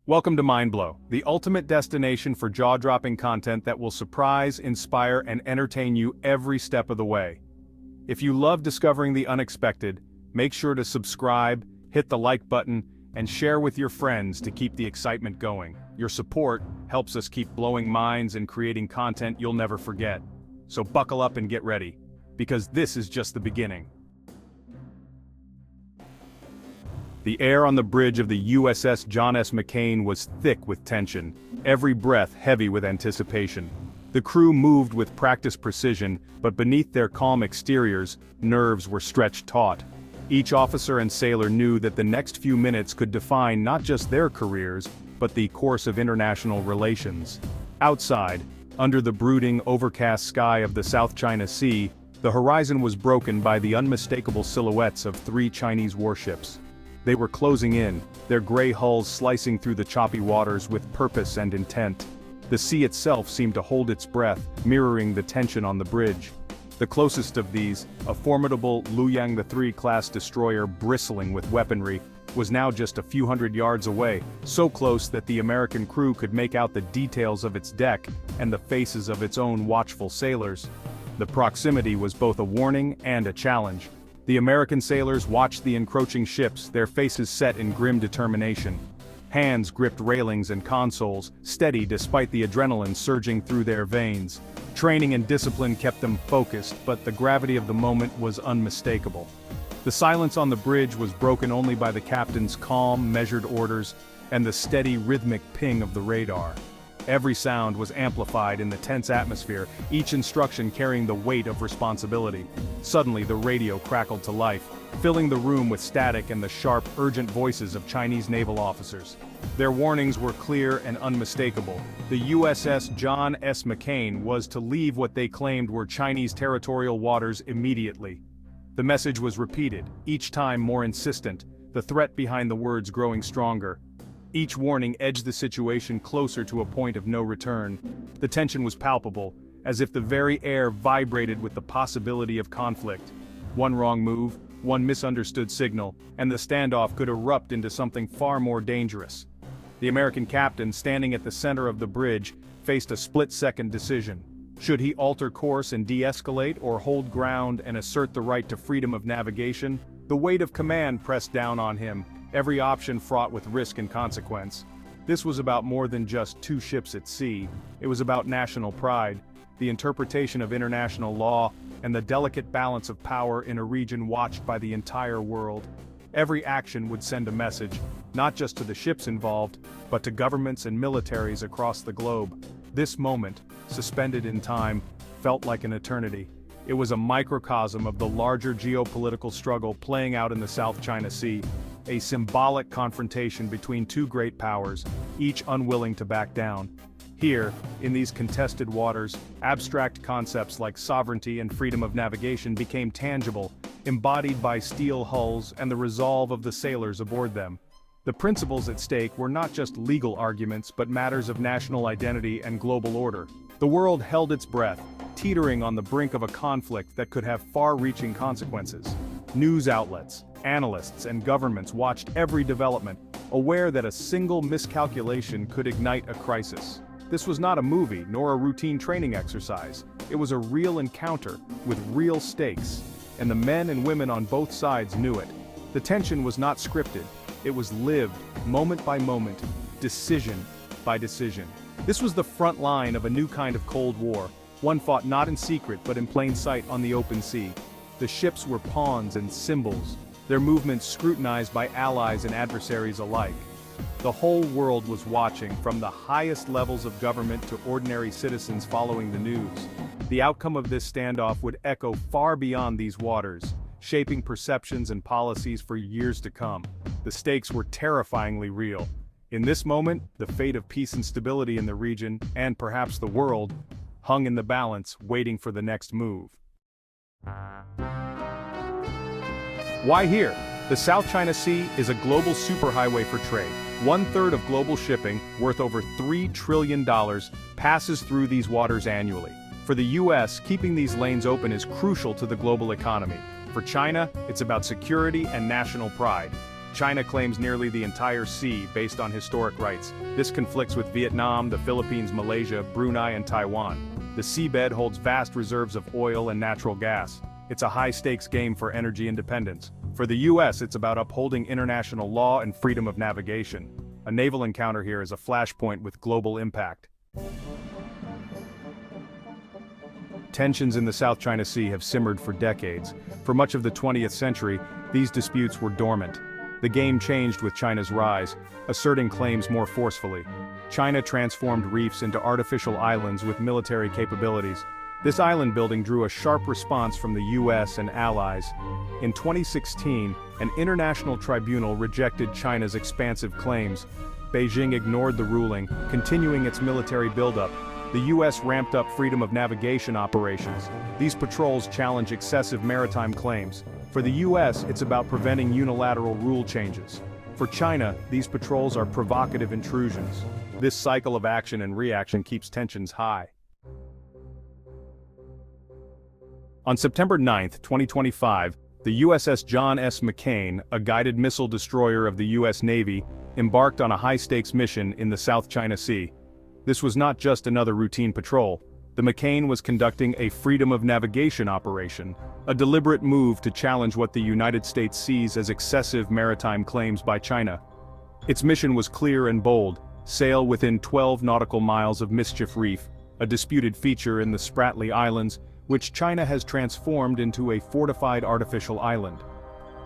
Welcome to Mindblow, the ultimate destination for jaw-dropping content that will surprise, inspire, and entertain you every step of the way. If you love discovering the unexpected, make sure to subscribe, hit the like button, and share with your friends to keep the excitement going. Your support helps us keep blowing minds and creating content you'll never forget. So buckle up and get ready, because this is just the beginning. The air on the bridge of the USS John S. McCain was thick with tension, every breath heavy with anticipation. The crew moved with practiced precision, but beneath their calm exteriors, nerves were stretched taut. Each officer and sailor knew that the next few minutes could define not just their careers, but the course of international relations. Outside, under the brooding, overcast sky of the South China Sea, the horizon was broken by the unmistakable silhouettes of 3 Chinese warships. They were closing in, their gray hulls slicing through the choppy waters with purpose and intent. The sea itself seemed to hold its breath, mirroring the tension on the bridge. The closest of these, a formidable WW3 class destroyer bristling with weaponry, was now just a few hundred yards away, so close that the American crew could make out the details of its deck and the faces of its own watchful sailors. The proximity was both a warning and a challenge. The American sailors watched the encroaching ships, their faces set in grim determination. Hands gripped railings and consoles, steady despite the adrenaline surging through their veins. Training and discipline kept them focused, but the gravity of the moment was unmistakable. The silence on the bridge was broken only by the captain's calm, measured orders, and the steady, rhythmic ping of the radar. Every sound was amplified in the tense atmosphere, each instruction carrying the weight of responsibility. Suddenly the radio crackled to life, filling the room with static and the sharp, urgent voices of Chinese naval officers. Their warnings were clear and unmistakable. The USS John S. McCain was to leave what they claimed were Chinese territorial waters immediately. The message was repeated, each time more insistent, the threat behind the words growing stronger. Each warning edged the situation closer to a point of no return. The tension was palpable, as if the very air vibrated with the possibility of conflict. One wrong move, one misunderstood signal, and the standoff could erupt into something far more dangerous. The American captain, standing at the center of the bridge, faced a split-second decision. Should he alter course and de-escalate, or hold ground and assert the right to freedom of navigation? The weight of command pressed down on him, every option fraught with risk and consequence. This was about more than just 2 ships at sea. It was about national pride, the interpretation of international law, and the delicate balance of power in a region watched by the entire world. Every action would send a message, not just to the ships involved, but to governments and militaries across the globe. This moment, suspended in time, felt like an eternity. It was a microcosm of the larger geopolitical struggle playing out in the South China Sea. A symbolic confrontation between 2 great powers, each unwilling to back down. Here, in these contested waters, abstract concepts like sovereignty and freedom of navigation became tangible, embodied by steel hulls and the resolve of the sailors aboard them. The principles at stake were not just legal arguments but matters of national identity and global order. The world held its breath, teetering on the brink of a conflict that could have far-reaching consequences. News outlets, analysts, and governments watched every development, aware that a single miscalculation could ignite a crisis. This was not a movie nor a routine training exercise. It was a real encounter with real stakes, and the men and women on both sides knew it. The tension was not scripted. It was lived, moment by moment, decision by decision. This was the front line of a new kind of Cold War, one fought not in secret but in plain sight on the open sea. The ships were pawns and symbols, their movements scrutinized by allies and adversaries alike. The whole world was watching, from the highest levels of government to ordinary citizens following the news. The outcome of this standoff would echo far beyond these waters, shaping perceptions and policies for years to come. The stakes were terrifyingly real. In this moment, the fate of peace and stability in the region, and perhaps the world, hung in the balance, waiting for the next move. Why here? The South China Sea is a global superhighway for trade. 1/3 of global shipping, worth over $3 trillion, passes through these waters annually. For the US, keeping these lanes open is crucial to the global economy. For China, it's about security and national pride. China claims nearly the entire sea based on historic rights. This conflicts with Vietnam, the Philippines, Malaysia, Brunei, and Taiwan. The seabed holds vast reserves of oil and natural gas. It's a high-stakes game for energy independence. For the US, it's about upholding international law and freedom of navigation. A naval encounter here is a flashpoint with global impact. Tensions in the South China Sea have simmered for decades. For much of the 20th century, these disputes were dormant. The game changed with China's rise, asserting claims more forcefully. China transformed reefs into artificial islands with military capabilities. This island building drew a sharp response from the US and allies. In 2016, an international tribunal rejected China's expansive claims. Beijing ignored the ruling, continuing its military buildup. The US ramped up freedom of navigation operations. These patrols challenge excessive maritime claims. For the US, it's about preventing unilateral rule changes. For China, these patrols are provocative intrusions. This cycle of action and reaction keeps tensions high. On September 9, 2025, the USS John S. McCain, a guided missile destroyer of the US Navy, embarked on a high-stakes mission in the South China Sea. This was not just another routine patrol. The McCain was conducting a freedom of navigation operation, a deliberate move to challenge what the United States sees as excessive maritime claims by China. Its mission was clear and bold: sail within 12 nautical miles of Mischief Reef, a disputed feature in the Spratly Islands, which China has transformed into a fortified artificial island.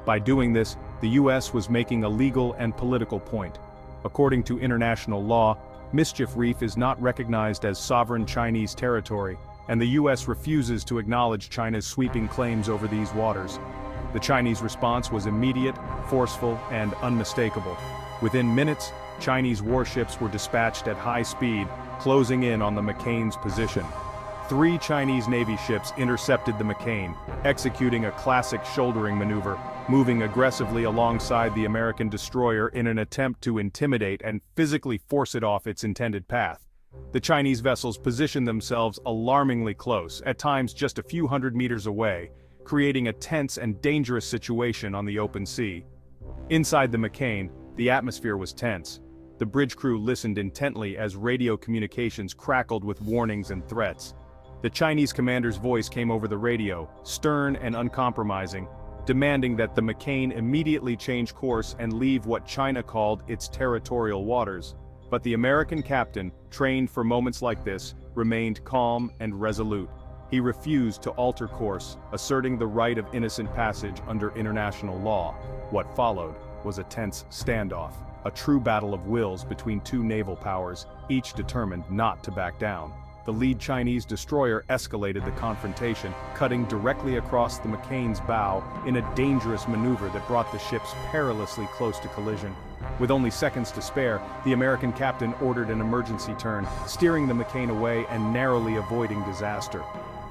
By doing this, the US was making a legal and political point. According to international law, Mischief Reef is not recognized as sovereign Chinese territory, and the US refuses to acknowledge China's sweeping claims over these waters. The Chinese response was immediate, forceful, and unmistakable. Within minutes, Chinese warships were dispatched at high speed, closing in on the McCain's position. 3 Chinese Navy ships intercepted the McCain, executing a classic shouldering maneuver, moving aggressively alongside the American destroyer in an attempt to intimidate and physically force it off its intended path. The Chinese vessels positioned themselves alarmingly close, at times just a few hundred meters away, creating a tense and dangerous situation on the open sea. Inside the McCain, the atmosphere was tense. The bridge crew listened intently as radio communications crackled with warnings and threats. The Chinese commander's voice came over the radio, stern and uncompromising, demanding that the McCain immediately change course and leave what China called its territorial waters. But the American captain, trained for moments like this, remained calm and resolute. He refused to alter course, asserting the right of innocent passage under international law. What followed was a tense standoff, a true battle of wills between 2 naval powers, each determined not to back down. The lead Chinese destroyer escalated the confrontation, cutting directly across the McCain's bow in a dangerous maneuver that brought the ships perilously close to collision. With only seconds to spare, the American captain ordered an emergency turn, steering the McCain away and narrowly avoiding disaster.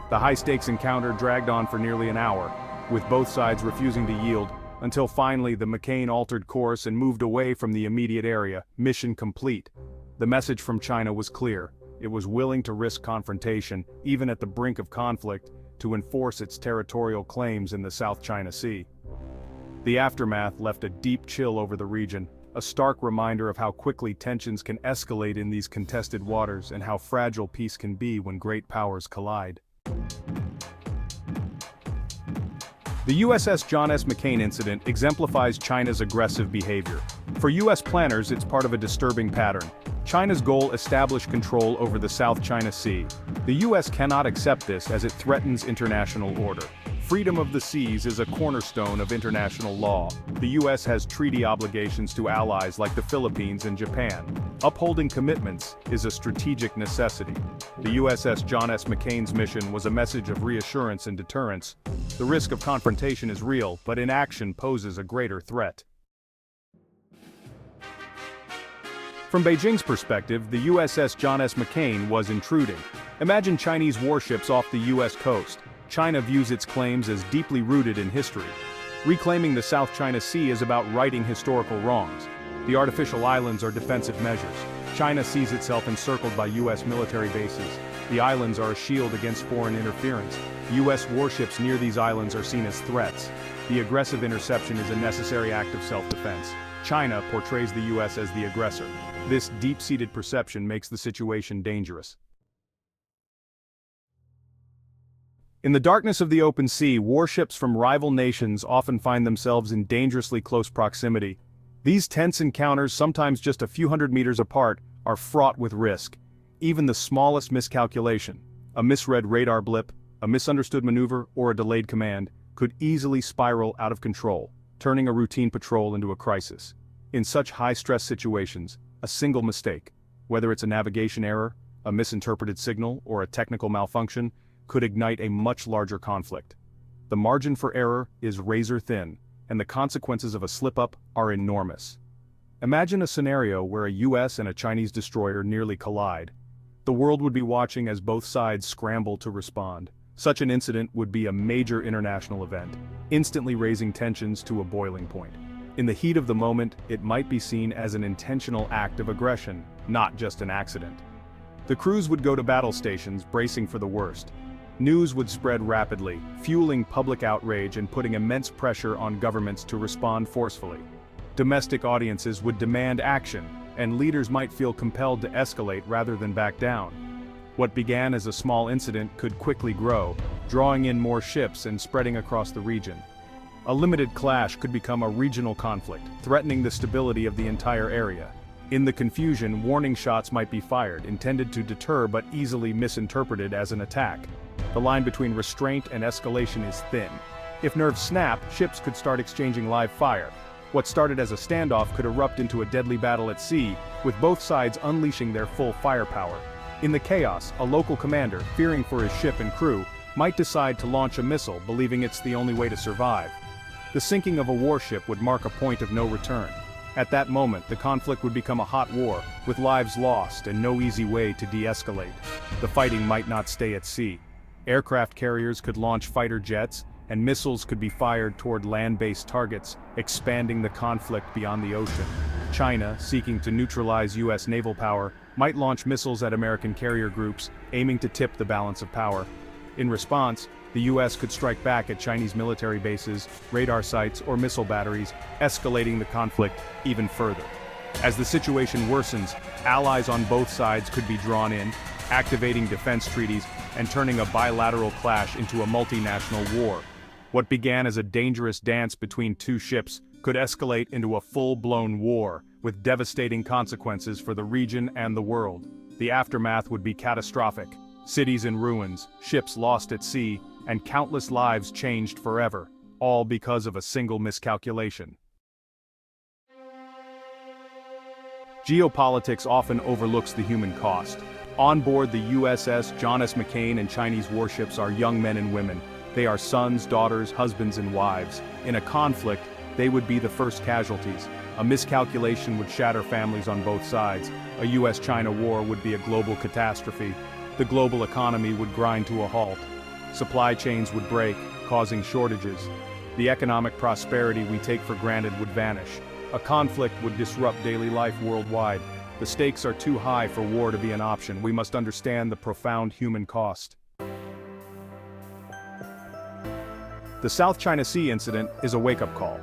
The high-stakes encounter dragged on for nearly an hour, with both sides refusing to yield, until finally the McCain altered course and moved away from the immediate area, mission complete. The message from China was clear. It was willing to risk confrontation, even at the brink of conflict, to enforce its territorial claims in the South China Sea. The aftermath left a deep chill over the region, a stark reminder of how quickly tensions can escalate in these contested waters and how fragile peace can be when great powers collide. The USS John S. McCain incident exemplifies China's aggressive behavior. For US planners, it's part of a disturbing pattern. China's goal: establish control over the South China Sea. The US cannot accept this as it threatens international order. Freedom of the seas is a cornerstone of international law. The US has treaty obligations to allies like the Philippines and Japan. Upholding commitments is a strategic necessity. The USS John S. McCain's mission was a message of reassurance and deterrence. The risk of confrontation is real, but inaction poses a greater threat. From Beijing's perspective, the USS John S. McCain was intruding. Imagine Chinese warships off the US coast. China views its claims as deeply rooted in history. Reclaiming the South China Sea is about righting historical wrongs. The artificial islands are defensive measures. China sees itself encircled by US military bases. The islands are a shield against foreign interference. US warships near these islands are seen as threats. The aggressive interception is a necessary act of self-defense. China portrays the US as the aggressor. This deep-seated perception makes the situation dangerous. In the darkness of the open sea, warships from rival nations often find themselves in dangerously close proximity. These tense encounters, sometimes just a few hundred meters apart, are fraught with risk. Even the smallest miscalculation, a misread radar blip, a misunderstood maneuver, or a delayed command, could easily spiral out of control, turning a routine patrol into a crisis. In such high-stress situations, a single mistake, whether it's a navigation error, a misinterpreted signal, or a technical malfunction, could ignite a much larger conflict. The margin for error is razor-thin, and the consequences of a slip-up are enormous. Imagine a scenario where a US and a Chinese destroyer nearly collide. The world would be watching as both sides scramble to respond. Such an incident would be a major international event, instantly raising tensions to a boiling point. In the heat of the moment, it might be seen as an intentional act of aggression, not just an accident. The crews would go to battle stations, bracing for the worst. News would spread rapidly, fueling public outrage and putting immense pressure on governments to respond forcefully. Domestic audiences would demand action, and leaders might feel compelled to escalate rather than back down. What began as a small incident could quickly grow, drawing in more ships and spreading across the region. A limited clash could become a regional conflict, threatening the stability of the entire area. In the confusion, warning shots might be fired, intended to deter but easily misinterpreted as an attack. The line between restraint and escalation is thin. If nerves snap, ships could start exchanging live fire. What started as a standoff could erupt into a deadly battle at sea, with both sides unleashing their full firepower. In the chaos, a local commander, fearing for his ship and crew, might decide to launch a missile, believing it's the only way to survive. The sinking of a warship would mark a point of no return. At that moment, the conflict would become a hot war, with lives lost and no easy way to de-escalate. The fighting might not stay at sea. Aircraft carriers could launch fighter jets, and missiles could be fired toward land-based targets, expanding the conflict beyond the ocean. China, seeking to neutralize US naval power, might launch missiles at American carrier groups, aiming to tip the balance of power. In response, the US could strike back at Chinese military bases, radar sites, or missile batteries, escalating the conflict even further. As the situation worsens, allies on both sides could be drawn in, activating defense treaties and turning a bilateral clash into a multinational war. What began as a dangerous dance between two ships could escalate into a full-blown war, with devastating consequences for the region and the world. The aftermath would be catastrophic. Cities in ruins, ships lost at sea, and countless lives changed forever, all because of a single miscalculation. Geopolitics often overlooks the human cost. On board the USS John S. McCain and Chinese warships are young men and women. They are sons, daughters, husbands, and wives. In a conflict, they would be the first casualties. A miscalculation would shatter families on both sides. A US-China war would be a global catastrophe. The global economy would grind to a halt. Supply chains would break, causing shortages. The economic prosperity we take for granted would vanish. A conflict would disrupt daily life worldwide. The stakes are too high for war to be an option. We must understand the profound human cost. The South China Sea incident is a wake-up call.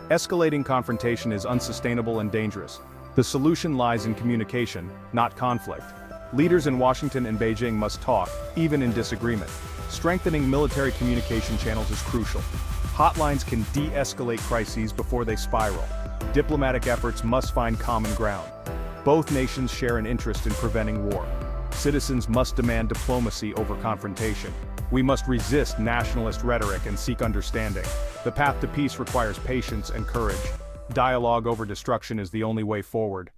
Escalating confrontation is unsustainable and dangerous. The solution lies in communication, not conflict. Leaders in Washington and Beijing must talk, even in disagreement. Strengthening military communication channels is crucial. Hotlines can de-escalate crises before they spiral. Diplomatic efforts must find common ground. Both nations share an interest in preventing war. Citizens must demand diplomacy over confrontation. We must resist nationalist rhetoric and seek understanding. The path to peace requires patience and courage. Dialogue over destruction is the only way forward.